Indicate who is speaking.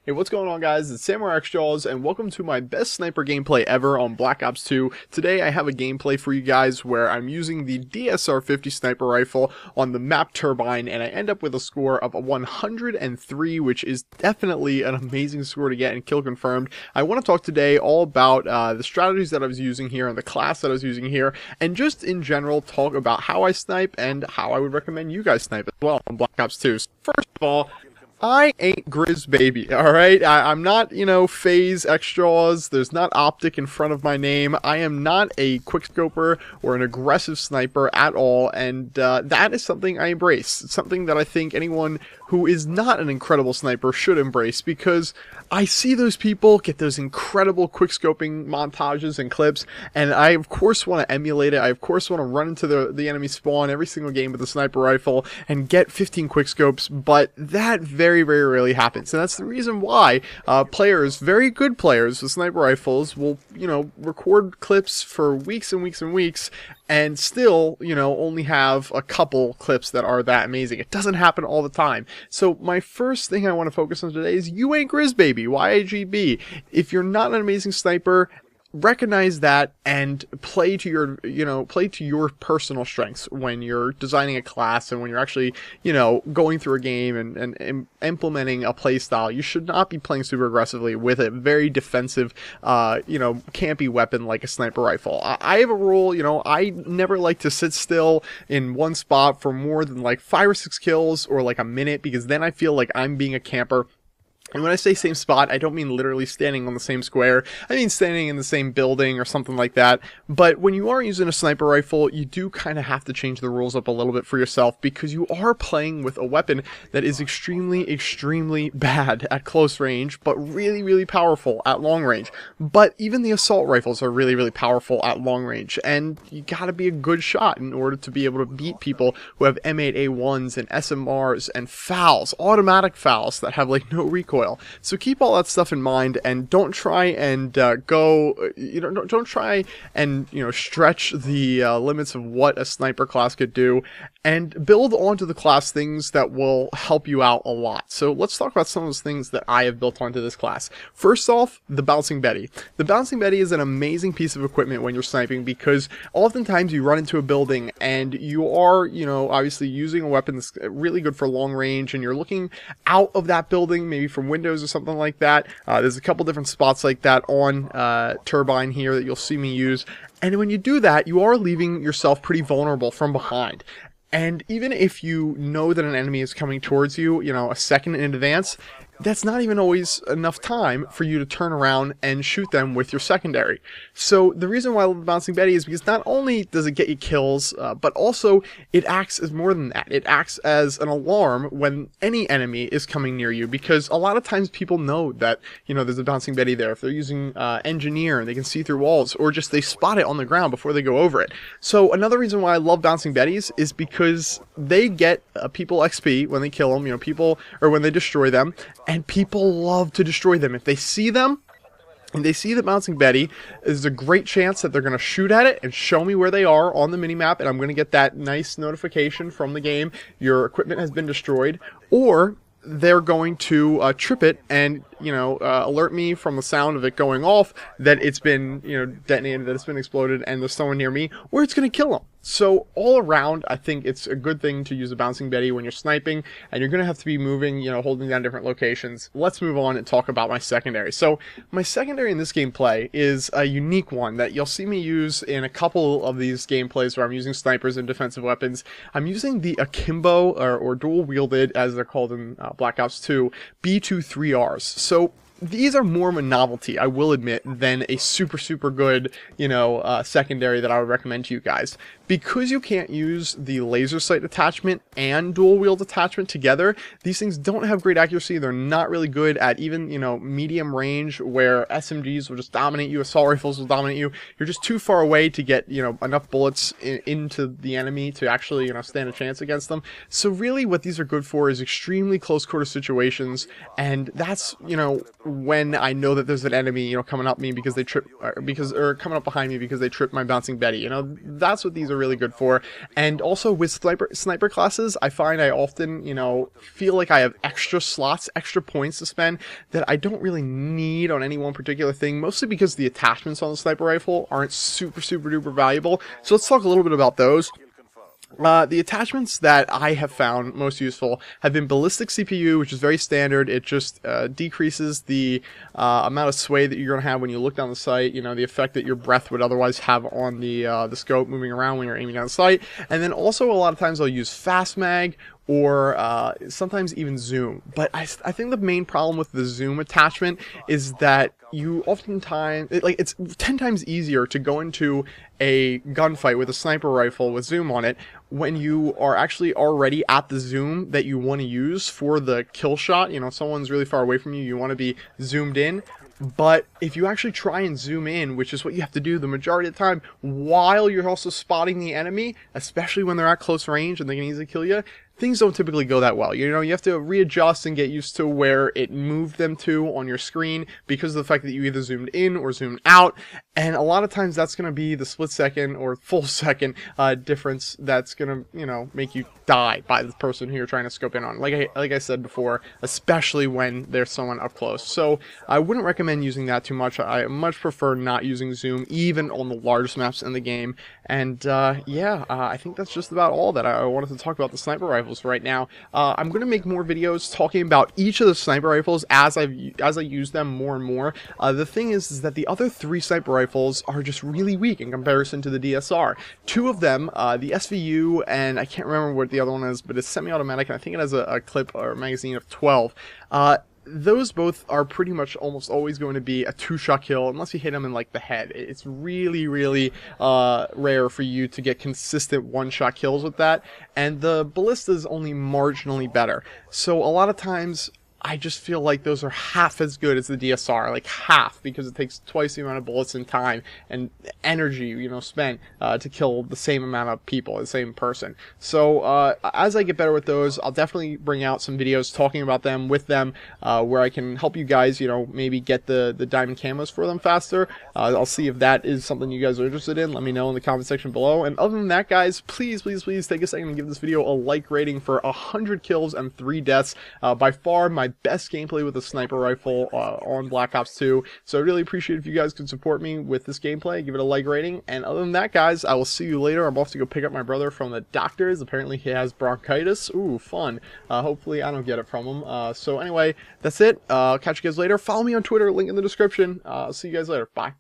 Speaker 1: Hey, what's going on, guys? It's Samurai xJawz, and welcome to my best sniper gameplay ever on Black Ops 2. Today I have a gameplay for you guys where I'm using the DSR 50 sniper rifle on the map Turbine, and I end up with a score of 103, which is definitely an amazing score to get and kill confirmed. I want to talk today all about the strategies that I was using here and the class that I was using here, and just in general talk about how I snipe and how I would recommend you guys snipe as well on Black Ops 2. So first of all, I ain't Grizz baby, alright? I'm not, FaZe xJawz. There's not optic in front of my name. I am not a quickscoper or an aggressive sniper at all, and that is something I embrace. It's something that I think anyone who is not an incredible sniper should embrace, because I see those people get those incredible quickscoping montages and clips, and I of course want to emulate it. I of course want to run into the enemy spawn every single game with a sniper rifle and get 15 quickscopes, but that very rarely happens. And that's the reason why players, very good players with sniper rifles, will record clips for weeks and weeks and weeks and still only have a couple clips that are that amazing. It doesn't happen all the time. So my first thing I want to focus on today is you ain't Grizz baby, YAGB. If you're not an amazing sniper, recognize that and play to your personal strengths when you're designing a class and when you're actually going through a game and implementing a play style. You should not be playing super aggressively with a very defensive campy weapon like a sniper rifle. I have a rule, I never like to sit still in one spot for more than like 5 or 6 kills or like a minute, because then I feel like I'm being a camper. And when I say same spot, I don't mean literally standing on the same square. I mean standing in the same building or something like that. But when you are using a sniper rifle, you do kind of have to change the rules up a little bit for yourself, because you are playing with a weapon that is extremely bad at close range, but really powerful at long range. But even the assault rifles are really powerful at long range, and you gotta be a good shot in order to be able to beat people who have M8A1s and SMRs and FALs, automatic FALs that have like no recoil. So keep all that stuff in mind, and don't try and don't try and stretch the limits of what a sniper class could do, and build onto the class things that will help you out a lot. So let's talk about some of those things that I have built onto this class. First off, the Bouncing Betty. The Bouncing Betty is an amazing piece of equipment when you're sniping, because oftentimes you run into a building and you are obviously using a weapon that's really good for long range, and you're looking out of that building, maybe from windows or something like that. There's a couple different spots like that on Turbine here that you'll see me use, and when you do that, you are leaving yourself pretty vulnerable from behind. And even if you know that an enemy is coming towards you, a second in advance, that's not even always enough time for you to turn around and shoot them with your secondary. So the reason why I love the Bouncing Betty is because not only does it get you kills, but also it acts as more than that. It acts as an alarm when any enemy is coming near you, because a lot of times people know that, there's a Bouncing Betty there. If they're using Engineer and they can see through walls, or just they spot it on the ground before they go over it. So another reason why I love Bouncing Betties is because they get people XP when they kill them, when they destroy them. And people love to destroy them. If they see them, and they see the Bouncing Betty, there's a great chance that they're going to shoot at it and show me where they are on the minimap, and I'm going to get that nice notification from the game, your equipment has been destroyed, or they're going to trip it and alert me from the sound of it going off that it's been detonated, that it's been exploded, and there's someone near me, or it's going to kill them. So all around, I think it's a good thing to use a Bouncing Betty when you're sniping, and you're going to have to be moving, holding down different locations. Let's move on and talk about my secondary. So my secondary in this gameplay is a unique one that you'll see me use in a couple of these gameplays where I'm using snipers and defensive weapons. I'm using the akimbo, or dual-wielded, as they're called in Black Ops 2, B23Rs. So these are more of a novelty, I will admit, than a super good, secondary that I would recommend to you guys. Because you can't use the laser sight attachment and dual wield attachment together, these things don't have great accuracy. They're not really good at even, medium range, where SMGs will just dominate you, assault rifles will dominate you. You're just too far away to get, enough bullets into the enemy to actually, stand a chance against them. So really what these are good for is extremely close quarter situations, and that's, when I know that there's an enemy, you know, coming up me because they trip, or coming up behind me because they tripped my bouncing Betty. You know, that's what these are really good for. And also with sniper classes, I find I often, you know, feel like I have extra slots, extra points to spend that I don't really need on any one particular thing, mostly because the attachments on the sniper rifle aren't super duper valuable. So let's talk a little bit about those. The attachments that I have found most useful have been ballistic CPU, which is very standard. It just decreases the amount of sway that you're going to have when you look down the sight, you know, the effect that your breath would otherwise have on the scope moving around when you're aiming down the sight. And then also a lot of times I'll use fast mag, or sometimes even zoom. But I think the main problem with the zoom attachment is that you oftentimes, it's 10 times easier to go into a gunfight with a sniper rifle with zoom on it when you are actually already at the zoom that you want to use for the kill shot. You know, if someone's really far away from you, you want to be zoomed in. But if you actually try and zoom in, which is what you have to do the majority of the time, while you're also spotting the enemy, especially when they're at close range and they can easily kill you, things don't typically go that well. You know, you have to readjust and get used to where it moved them to on your screen because of the fact that you either zoomed in or zoomed out. And a lot of times that's going to be the split second or full second difference that's going to, you know, make you die by the person who you're trying to scope in on. Like I said before, especially when there's someone up close. So I wouldn't recommend using that too much. I much prefer not using zoom, even on the largest maps in the game. And yeah, I think that's just about all that I wanted to talk about the sniper rifles right now. I'm going to make more videos talking about each of the sniper rifles as I use them more and more. The thing is that the other 3 sniper rifles are just really weak in comparison to the DSR. 2 of them, the SVU, and I can't remember what the other one is, but it's semi-automatic, and I think it has a clip or magazine of 12. Those both are pretty much almost always going to be a 2-shot kill unless you hit them in like the head. It's really rare for you to get consistent 1-shot kills with that, and the ballista is only marginally better. So a lot of times I just feel like those are half as good as the DSR, like half, because it takes twice the amount of bullets and time and energy, you know, spent to kill the same amount of people, the same person. So as I get better with those, I'll definitely bring out some videos talking about them with them, where I can help you guys, you know, maybe get the diamond camos for them faster. I'll see if that is something you guys are interested in. Let me know in the comment section below. And other than that, guys, please take a second and give this video a like rating for 100 kills and 3 deaths. By far my best gameplay with a sniper rifle on Black Ops 2. So I really appreciate if you guys could support me with this gameplay. Give it a like rating. And other than that, guys, I will see you later. I'm off to go pick up my brother from the doctors. Apparently he has bronchitis. Ooh, fun. Hopefully I don't get it from him. So anyway, that's it. Catch you guys later. Follow me on Twitter. Link in the description. I'll see you guys later. Bye.